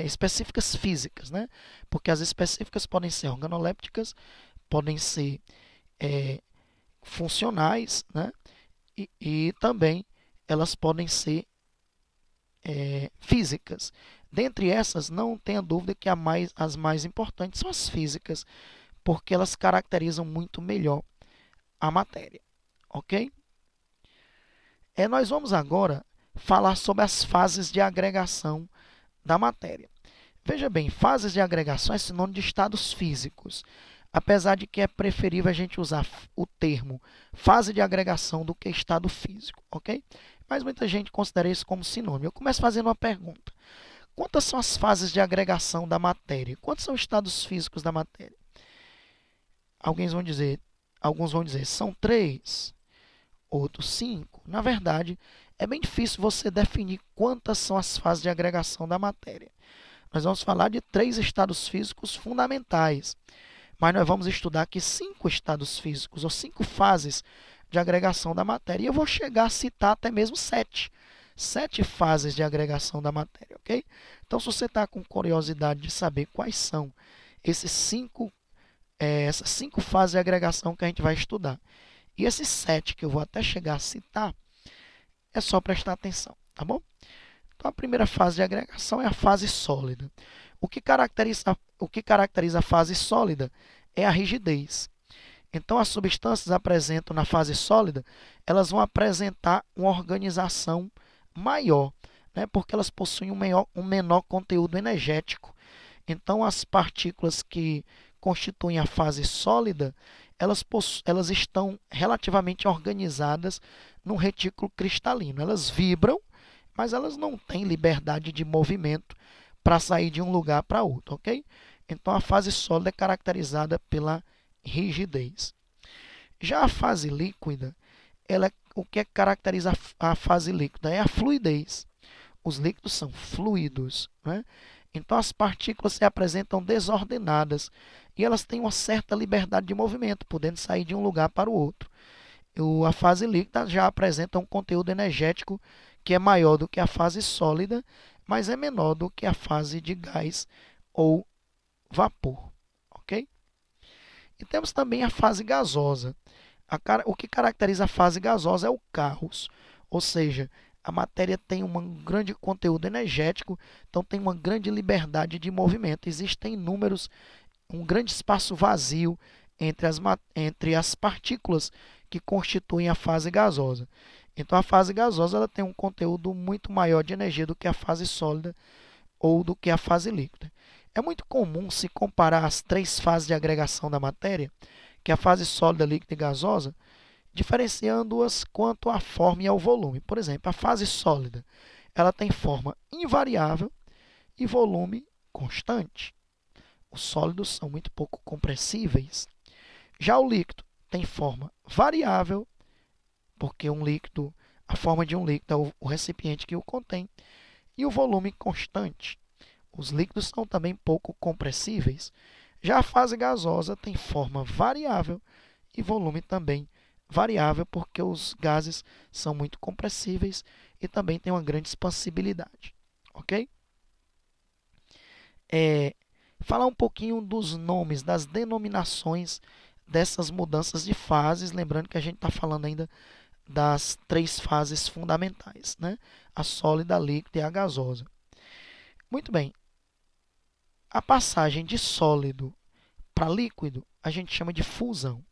específicas físicas, né? Porque as específicas podem ser organolépticas, podem ser funcionais, né? E também elas podem ser físicas. Dentre essas, não tenha dúvida que as mais importantes são as físicas, porque elas caracterizam muito melhor a matéria. Ok? Nós vamos agora falar sobre as fases de agregação da matéria. Veja bem, fases de agregação é sinônimo de estados físicos, apesar de que é preferível a gente usar o termo fase de agregação do que estado físico, ok? Mas muita gente considera isso como sinônimo. Eu começo fazendo uma pergunta. Quantas são as fases de agregação da matéria? Quantos são os estados físicos da matéria? Alguns vão dizer, são 3, outros 5. Na verdade, é bem difícil você definir quantas são as fases de agregação da matéria. Nós vamos falar de 3 estados físicos fundamentais, mas nós vamos estudar aqui 5 estados físicos, ou 5 fases de agregação da matéria. E eu vou chegar a citar até mesmo 7. 7 fases de agregação da matéria, ok? Então, se você está com curiosidade de saber quais são essas 5 fases de agregação que a gente vai estudar, e esses 7 que eu vou até chegar a citar, é só prestar atenção, tá bom? Então, a primeira fase de agregação é a fase sólida. O que caracteriza a fase sólida é a rigidez. Então, as substâncias apresentam na fase sólida, elas vão apresentar uma organização maior, né? Porque elas possuem um menor conteúdo energético. Então, as partículas que constituem a fase sólida, elas estão relativamente organizadas num retículo cristalino. Elas vibram, mas elas não têm liberdade de movimento para sair de um lugar para outro, ok? Então, a fase sólida é caracterizada pela rigidez. Já a fase líquida, o que caracteriza a fase líquida é a fluidez. Os líquidos são fluidos, né? Então, as partículas se apresentam desordenadas e elas têm uma certa liberdade de movimento, podendo sair de um lugar para o outro. A fase líquida já apresenta um conteúdo energético que é maior do que a fase sólida, mas é menor do que a fase de gás ou vapor, ok? E temos também a fase gasosa. O que caracteriza a fase gasosa é o caos, ou seja, a matéria tem um grande conteúdo energético, então tem uma grande liberdade de movimento. Existem um grande espaço vazio entre as partículas que constituem a fase gasosa. Então, a fase gasosa ela tem um conteúdo muito maior de energia do que a fase sólida ou do que a fase líquida. É muito comum se comparar as 3 fases de agregação da matéria, que é a fase sólida, líquida e gasosa, diferenciando-as quanto à forma e ao volume. Por exemplo, a fase sólida ela tem forma invariável e volume constante. Os sólidos são muito pouco compressíveis. Já o líquido tem forma variável, porque a forma de um líquido é o recipiente que o contém, e o volume constante. Os líquidos são também pouco compressíveis. Já a fase gasosa tem forma variável e volume também variável, porque os gases são muito compressíveis e também têm uma grande expansibilidade. Ok? Falar um pouquinho dos nomes, das denominações dessas mudanças de fases, lembrando que a gente está falando ainda das 3 fases fundamentais, né? A sólida, a líquida e a gasosa. Muito bem, a passagem de sólido para líquido a gente chama de fusão.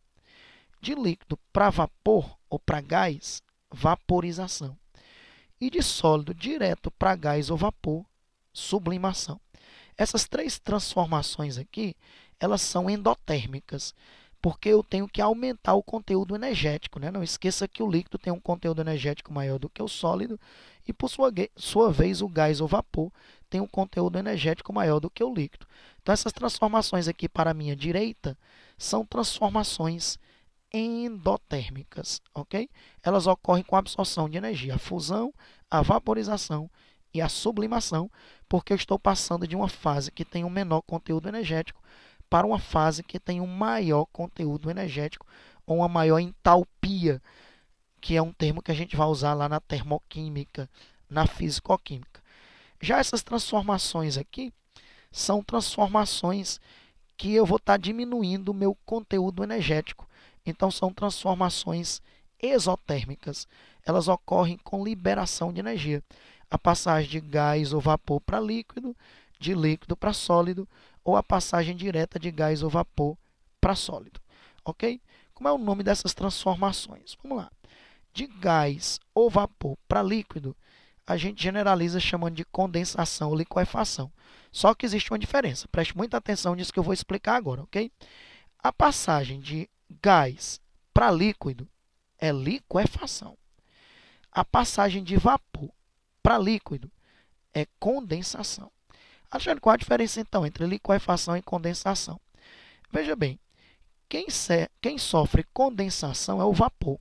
De líquido para vapor ou para gás, vaporização. E de sólido direto para gás ou vapor, sublimação. Essas 3 transformações aqui, elas são endotérmicas, porque eu tenho que aumentar o conteúdo energético, né? Não esqueça que o líquido tem um conteúdo energético maior do que o sólido e, por sua vez, o gás ou vapor tem um conteúdo energético maior do que o líquido. Então, essas transformações aqui para a minha direita são transformações endotérmicas, ok? Elas ocorrem com a absorção de energia, a fusão, a vaporização e a sublimação, porque eu estou passando de uma fase que tem um menor conteúdo energético para uma fase que tem um maior conteúdo energético ou uma maior entalpia, que é um termo que a gente vai usar lá na termoquímica, na fisicoquímica. Já essas transformações aqui são transformações que eu vou estar diminuindo o meu conteúdo energético. Então, são transformações exotérmicas. Elas ocorrem com liberação de energia. A passagem de gás ou vapor para líquido, de líquido para sólido, ou a passagem direta de gás ou vapor para sólido. Ok? Como é o nome dessas transformações? Vamos lá. De gás ou vapor para líquido, a gente generaliza chamando de condensação ou liquefação. Só que existe uma diferença. Preste muita atenção nisso que eu vou explicar agora, ok? A passagem de gás para líquido é liquefação. A passagem de vapor para líquido é condensação. Achando qual a diferença, então, entre liquefação e condensação? Veja bem, quem sofre condensação é o vapor.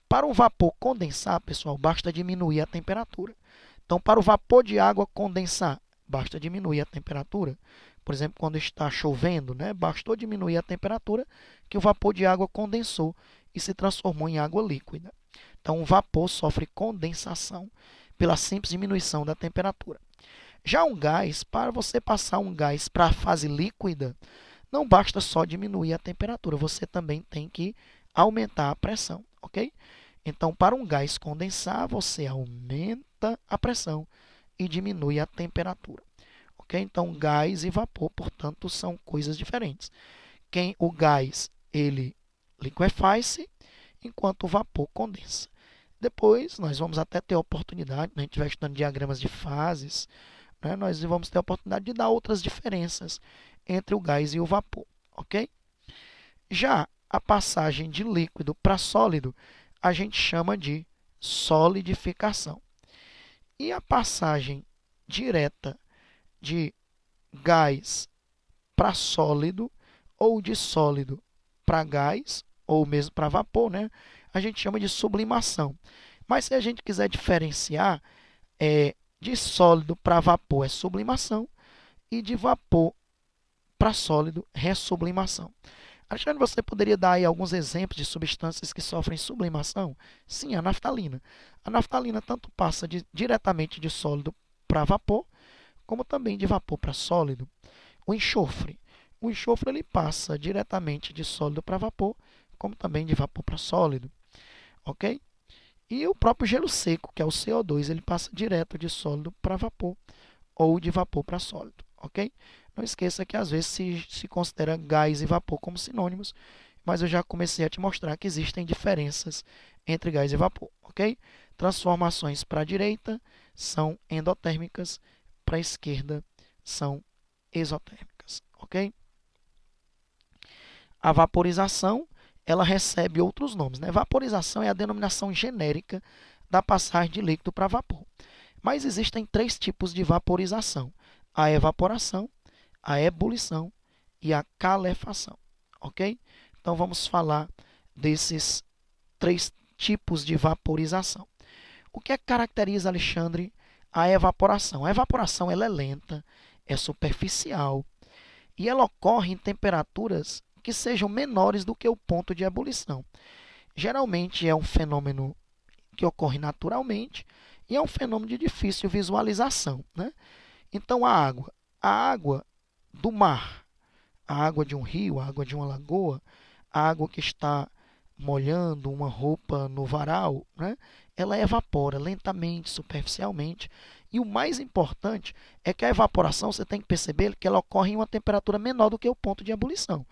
Para um vapor condensar, pessoal, basta diminuir a temperatura. Então, para o vapor de água condensar, basta diminuir a temperatura. Por exemplo, quando está chovendo, né, bastou diminuir a temperatura que o vapor de água condensou e se transformou em água líquida. Então, o vapor sofre condensação pela simples diminuição da temperatura. Já um gás, para você passar um gás para a fase líquida, não basta só diminuir a temperatura, você também tem que aumentar a pressão, ok? Então, para um gás condensar, você aumenta a pressão e diminui a temperatura. Ok? Então, gás e vapor, portanto, são coisas diferentes. O gás, ele liquefaz-se, enquanto o vapor condensa. Depois, nós vamos até ter a oportunidade, né, a gente estiver estudando diagramas de fases, né, nós vamos ter a oportunidade de dar outras diferenças entre o gás e o vapor. Ok? Já a passagem de líquido para sólido, a gente chama de solidificação. E a passagem direta de gás para sólido, ou de sólido para gás, ou mesmo para vapor, né? A gente chama de sublimação. Mas se a gente quiser diferenciar, de sólido para vapor é sublimação e de vapor para sólido é sublimação. Alexandre, você poderia dar aí alguns exemplos de substâncias que sofrem sublimação? Sim, a naftalina. A naftalina tanto passa diretamente de sólido para vapor, como também de vapor para sólido. O enxofre. O enxofre ele passa diretamente de sólido para vapor, como também de vapor para sólido. Ok? E o próprio gelo seco, que é o CO2, ele passa direto de sólido para vapor ou de vapor para sólido. Ok? Não esqueça que às vezes se considera gás e vapor como sinônimos, mas eu já comecei a te mostrar que existem diferenças entre gás e vapor. Ok? Transformações para a direita são endotérmicas, para a esquerda são exotérmicas, ok? A vaporização, ela recebe outros nomes, né? Vaporização é a denominação genérica da passagem de líquido para vapor. Mas existem 3 tipos de vaporização: a evaporação, a ebulição e a calefação, ok? Então vamos falar desses três tipos de vaporização. O que é que caracteriza, Alexandre, a evaporação? A evaporação ela é lenta, é superficial e ela ocorre em temperaturas que sejam menores do que o ponto de ebulição. Geralmente é um fenômeno que ocorre naturalmente e é um fenômeno de difícil visualização, né? Então a água do mar, a água de um rio, a água de uma lagoa, a água que está molhando uma roupa no varal, né? Ela evapora lentamente, superficialmente. E o mais importante é que a evaporação, você tem que perceber que ela ocorre em uma temperatura menor do que o ponto de ebulição.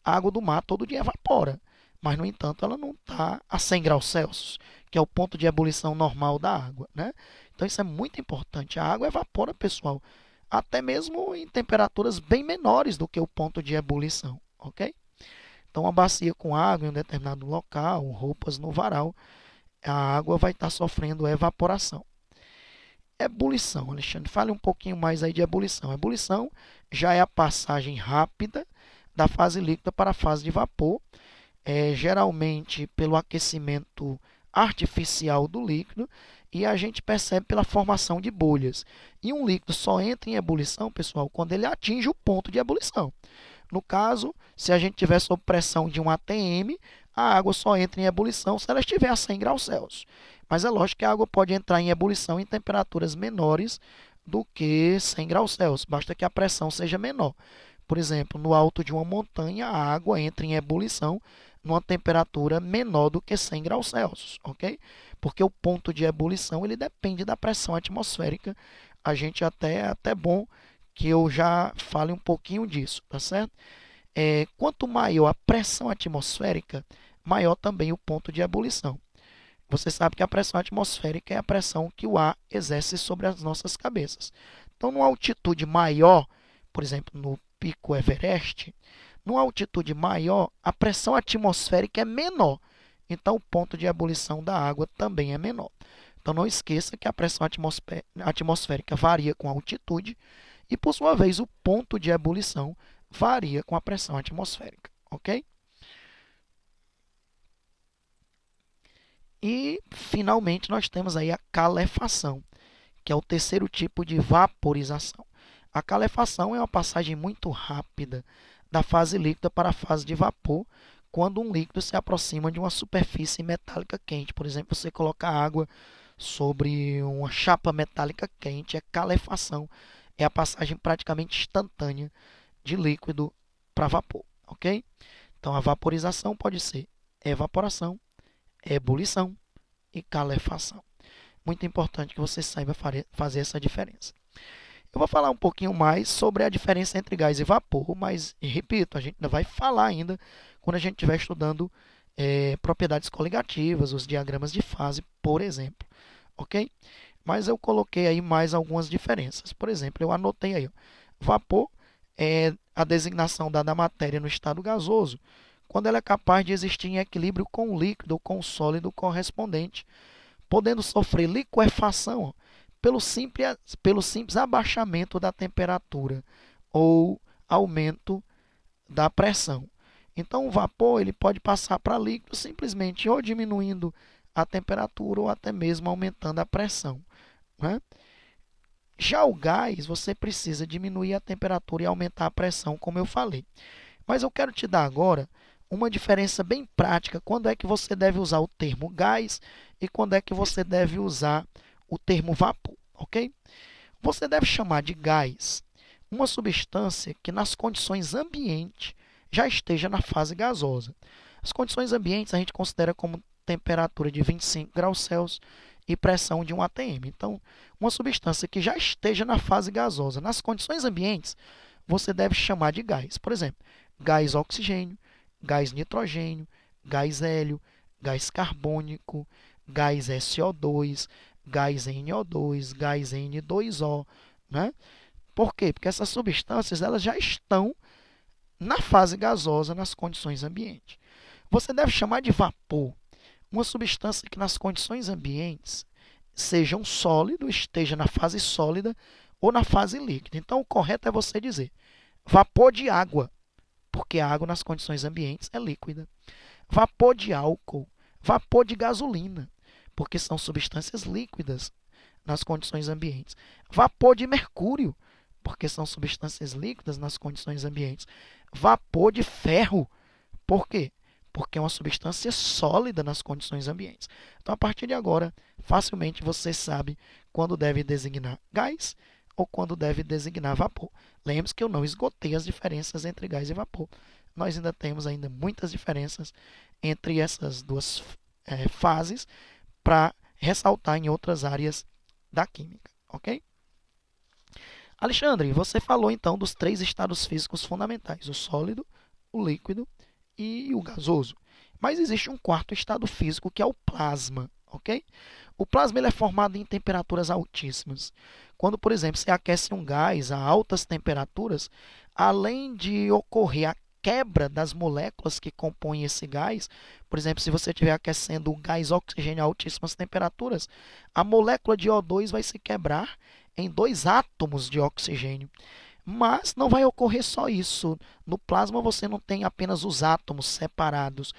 A água do mar todo dia evapora, mas, no entanto, ela não está a 100 graus Celsius, que é o ponto de ebulição normal da água, né? Então, isso é muito importante. A água evapora, pessoal, até mesmo em temperaturas bem menores do que o ponto de ebulição, ok? Então, uma bacia com água em um determinado local, roupas no varal, a água vai estar sofrendo evaporação. Ebulição, Alexandre, fale um pouquinho mais aí de ebulição. Ebulição já é a passagem rápida da fase líquida para a fase de vapor, geralmente pelo aquecimento artificial do líquido, e a gente percebe pela formação de bolhas. E um líquido só entra em ebulição, pessoal, quando ele atinge o ponto de ebulição. No caso, se a gente tiver sob pressão de um atm, a água só entra em ebulição se ela estiver a 100 graus Celsius. Mas é lógico que a água pode entrar em ebulição em temperaturas menores do que 100 graus Celsius, basta que a pressão seja menor. Por exemplo, no alto de uma montanha, a água entra em ebulição numa temperatura menor do que 100 graus Celsius, ok? Porque o ponto de ebulição ele depende da pressão atmosférica. A gente até bom que eu já fale um pouquinho disso, tá certo? Quanto maior a pressão atmosférica, maior também o ponto de ebulição. Você sabe que a pressão atmosférica é a pressão que o ar exerce sobre as nossas cabeças. Então, numa altitude maior, por exemplo, no Pico Everest, numa altitude maior, a pressão atmosférica é menor. Então, o ponto de ebulição da água também é menor. Então, não esqueça que a pressão atmosférica varia com a altitude e, por sua vez, o ponto de ebulição varia com a pressão atmosférica, ok? E, finalmente, nós temos aí a calefação, que é o terceiro tipo de vaporização. A calefação é uma passagem muito rápida da fase líquida para a fase de vapor, quando um líquido se aproxima de uma superfície metálica quente. Por exemplo, você coloca água sobre uma chapa metálica quente, é calefação, é a passagem praticamente instantânea de líquido para vapor, ok? Então, a vaporização pode ser evaporação, ebulição e calefação. Muito importante que você saiba fazer essa diferença. Eu vou falar um pouquinho mais sobre a diferença entre gás e vapor, mas, repito, a gente ainda vai falar ainda quando a gente estiver estudando propriedades coligativas, os diagramas de fase, por exemplo, ok? Mas eu coloquei aí mais algumas diferenças. Por exemplo, eu anotei aí, ó, vapor é a designação dada à matéria no estado gasoso, quando ela é capaz de existir em equilíbrio com o líquido ou com o sólido correspondente, podendo sofrer liquefação, ó, pelo simples abaixamento da temperatura ou aumento da pressão. Então, o vapor ele pode passar para líquido simplesmente ou diminuindo a temperatura ou até mesmo aumentando a pressão, né? Já o gás, você precisa diminuir a temperatura e aumentar a pressão, como eu falei. Mas eu quero te dar agora uma diferença bem prática, quando é que você deve usar o termo gás e quando é que você deve usar o termo vapor, ok? Você deve chamar de gás uma substância que nas condições ambientes já esteja na fase gasosa. As condições ambientes a gente considera como temperatura de 25 graus Celsius e pressão de 1 atm. Então, uma substância que já esteja na fase gasosa, nas condições ambientes, você deve chamar de gás. Por exemplo, gás oxigênio, gás nitrogênio, gás hélio, gás carbônico, gás SO2, gás NO2, gás N2O, né? Por quê? Porque essas substâncias elas já estão na fase gasosa nas condições ambientes. Você deve chamar de vapor uma substância que nas condições ambientes seja um sólido, esteja na fase sólida ou na fase líquida. Então, o correto é você dizer vapor de água, porque a água nas condições ambientes é líquida. Vapor de álcool, vapor de gasolina, porque são substâncias líquidas nas condições ambientes. Vapor de mercúrio, porque são substâncias líquidas nas condições ambientes. Vapor de ferro, por quê? Porque é uma substância sólida nas condições ambientes. Então, a partir de agora, facilmente você sabe quando deve designar gás ou quando deve designar vapor. Lembre-se que eu não esgotei as diferenças entre gás e vapor. Nós ainda temos muitas diferenças entre essas duas fases para ressaltar em outras áreas da química, ok? Alexandre, você falou então dos 3 estados físicos fundamentais, o sólido, o líquido e o gasoso. Mas existe um quarto estado físico que é o plasma, ok? O plasma ele é formado em temperaturas altíssimas. Quando, por exemplo, você aquece um gás a altas temperaturas, além de ocorrer a quebra das moléculas que compõem esse gás, por exemplo, se você estiver aquecendo o gás oxigênio a altíssimas temperaturas, a molécula de O2 vai se quebrar em 2 átomos de oxigênio. Mas não vai ocorrer só isso. No plasma você não tem apenas os átomos separados.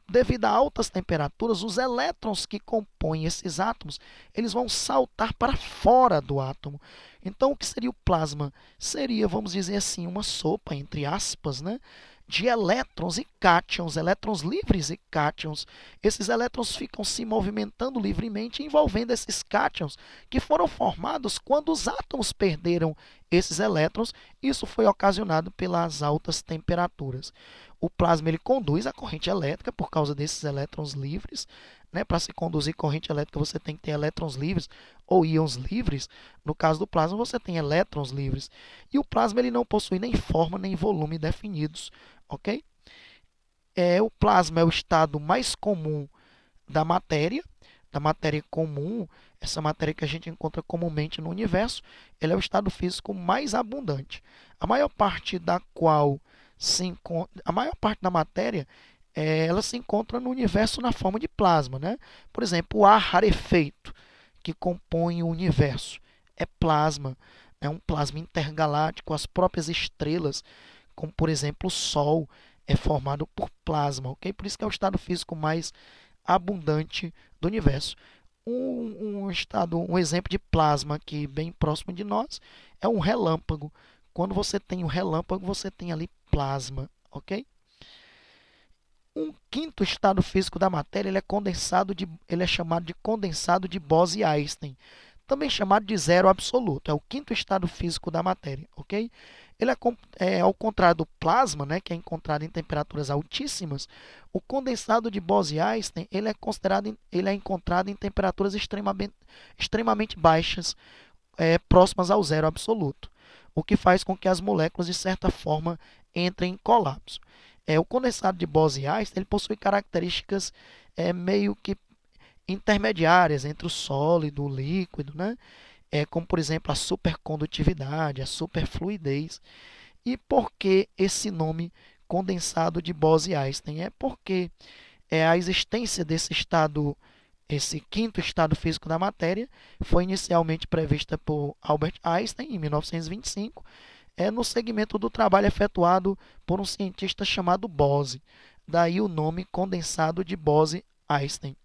Devido a altas temperaturas, os elétrons que compõem esses átomos, eles vão saltar para fora do átomo. Então, o que seria o plasma? Seria, vamos dizer assim, uma sopa, entre aspas, né, de elétrons e cátions, elétrons livres e cátions. Esses elétrons ficam se movimentando livremente, envolvendo esses cátions, que foram formados quando os átomos perderam esses elétrons. Isso foi ocasionado pelas altas temperaturas. O plasma ele conduz a corrente elétrica por causa desses elétrons livres. Né? Para se conduzir corrente elétrica, você tem que ter elétrons livres ou íons livres. No caso do plasma, você tem elétrons livres. E o plasma ele não possui nem forma nem volume definidos. Ok? O plasma é o estado mais comum da matéria comum, essa matéria que a gente encontra comumente no universo, ele é o estado físico mais abundante. A maior parte da matéria ela se encontra no universo na forma de plasma, né? Por exemplo, o ar rarefeito que compõe o universo é plasma, é um plasma intergaláctico, as próprias estrelas, como por exemplo o Sol, é formado por plasma, ok? Por isso que é o estado físico mais abundante do universo. Um exemplo de plasma aqui bem próximo de nós é um relâmpago. Quando você tem um relâmpago, você tem ali plasma, ok? Um quinto estado físico da matéria ele é chamado de condensado de Bose-Einstein, também chamado de zero absoluto. É o quinto estado físico da matéria, ok? Ele ao contrário do plasma, né, que é encontrado em temperaturas altíssimas, o condensado de Bose-Einstein ele é encontrado em temperaturas extremamente baixas, próximas ao zero absoluto, o que faz com que as moléculas, de certa forma, entrem em colapso. O condensado de Bose-Einstein ele possui características meio que intermediárias entre o sólido e o líquido, né? Como, por exemplo, a supercondutividade, a superfluidez. E por que esse nome condensado de Bose-Einstein? É porque a existência desse estado, esse quinto estado físico da matéria, foi inicialmente prevista por Albert Einstein em 1925, no segmento do trabalho efetuado por um cientista chamado Bose. Daí o nome condensado de Bose-Einstein.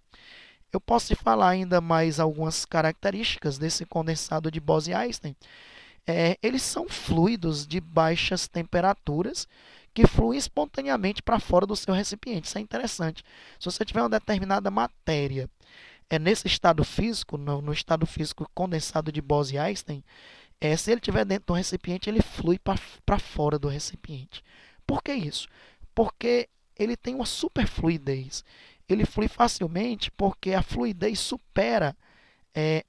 Eu posso te falar ainda mais algumas características desse condensado de Bose-Einstein. Eles são fluidos de baixas temperaturas que fluem espontaneamente para fora do seu recipiente. Isso é interessante. Se você tiver uma determinada matéria nesse estado físico, no estado físico condensado de Bose-Einstein, se ele estiver dentro do recipiente, ele flui para fora do recipiente. Por que isso? Porque ele tem uma superfluidez. Ele flui facilmente porque a fluidez supera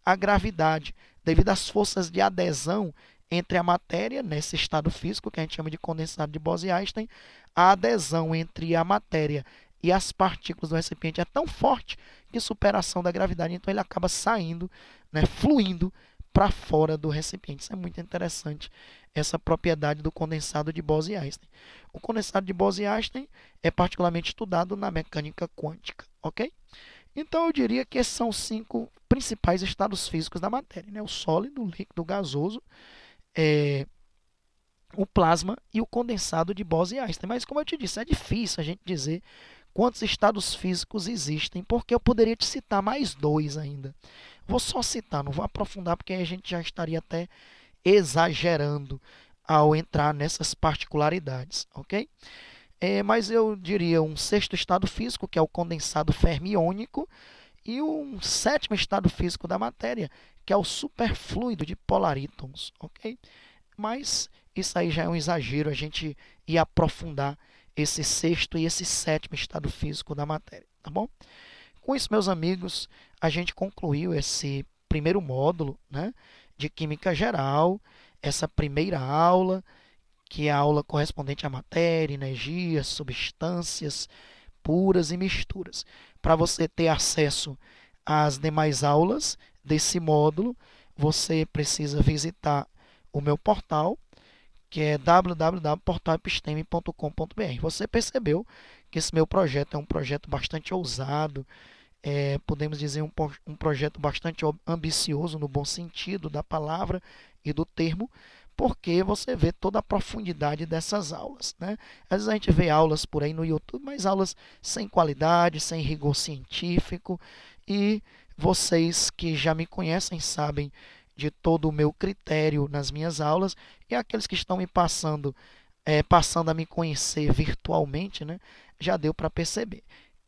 a gravidade, devido às forças de adesão entre a matéria, nesse estado físico, que a gente chama de condensado de Bose-Einstein, a adesão entre a matéria e as partículas do recipiente é tão forte que supera a ação da gravidade, então ele acaba saindo, né, fluindo para fora do recipiente. Isso é muito interessante, essa propriedade do condensado de Bose-Einstein. O condensado de Bose-Einstein é particularmente estudado na mecânica quântica, ok? Então eu diria que esses são os 5 principais estados físicos da matéria, né? O sólido, o líquido, o gasoso, o plasma e o condensado de Bose-Einstein. Mas, como eu te disse, é difícil a gente dizer quantos estados físicos existem, porque eu poderia te citar mais dois ainda. Vou só citar, não vou aprofundar, porque aí a gente já estaria até exagerando ao entrar nessas particularidades, ok? Mas eu diria um sexto estado físico, que é o condensado fermiônico, e um sétimo estado físico da matéria, que é o superfluido de polaritons, ok? Mas isso aí já é um exagero, a gente ia aprofundar esse sexto e esse sétimo estado físico da matéria, tá bom? Com isso, meus amigos, a gente concluiu esse primeiro módulo, né, de Química Geral, essa primeira aula, que é a aula correspondente à matéria, energia, substâncias puras e misturas. Para você ter acesso às demais aulas desse módulo, você precisa visitar o meu portal, que é www.portalepisteme.com.br. Você percebeu que esse meu projeto é um projeto bastante ousado, podemos dizer um projeto bastante ambicioso no bom sentido da palavra e do termo, porque você vê toda a profundidade dessas aulas, né? Às vezes a gente vê aulas por aí no YouTube, mas aulas sem qualidade, sem rigor científico, e vocês que já me conhecem sabem de todo o meu critério nas minhas aulas, e aqueles que estão me passando a me conhecer virtualmente, né? Já deu para perceber.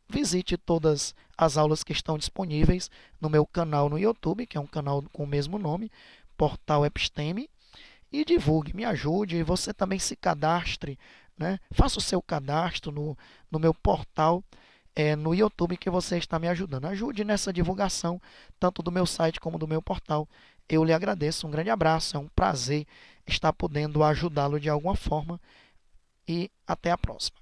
Visite todas as aulas que estão disponíveis no meu canal no YouTube, que é um canal com o mesmo nome, Portal Episteme, e divulgue, me ajude, e você também se cadastre, né? Faça o seu cadastro no meu portal, no YouTube, que você está me ajudando. Ajude nessa divulgação, tanto do meu site como do meu portal. Eu lhe agradeço, um grande abraço, é um prazer estar podendo ajudá-lo de alguma forma, e até a próxima.